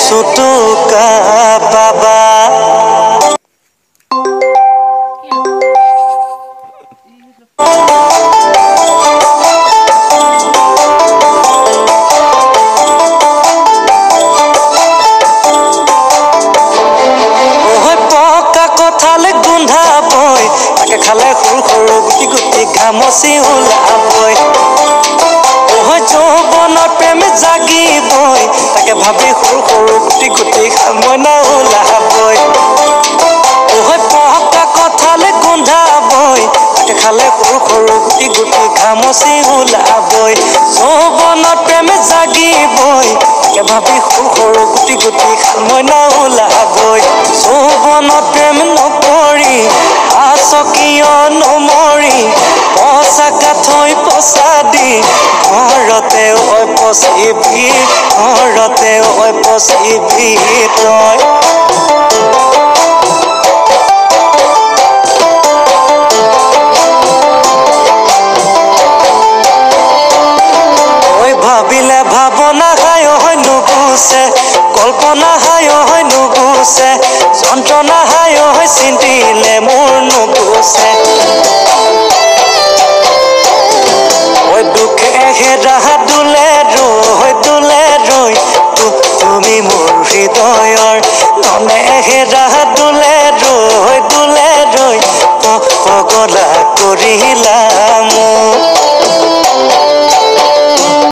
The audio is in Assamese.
सुटुका बाबा খালে সৰু সৰু গুটি গুটি ঘামচি ওলাবই যৌৱনৰ প্ৰেম জাগিবই তাকে ভাবি সৰু সৰু গুটি গুটি মইনা ওলাবই পকা কঁঠালে গোন্ধাবই তাকে খালে সৰু সৰু গুটি গুটি ঘামচি ওলাবই যৌৱনৰ প্ৰেম জাগিবই তাকে ভাবি সৰু সৰু গুটি গুটি মইনা ওলাবই যৌৱনৰ প্ৰেম নকৰি আচকিয় নমৰি পচাকা থৈ পচা দি ঘৰতে ঐ পচিবি ঘৰতে ঐ পচিবি তই ভাবিলে ভাৱনা হায় হৈ নুগুচে কল্পনা হায় হৈ নুগুচে যন্ত্ৰণা হায় হৈ চিন্তিলে মোৰ নুগুচে দুখে হেৰা দুলে ৰৈ তুমি মোৰ হৃদয়ৰ মনে হেৰা দুলে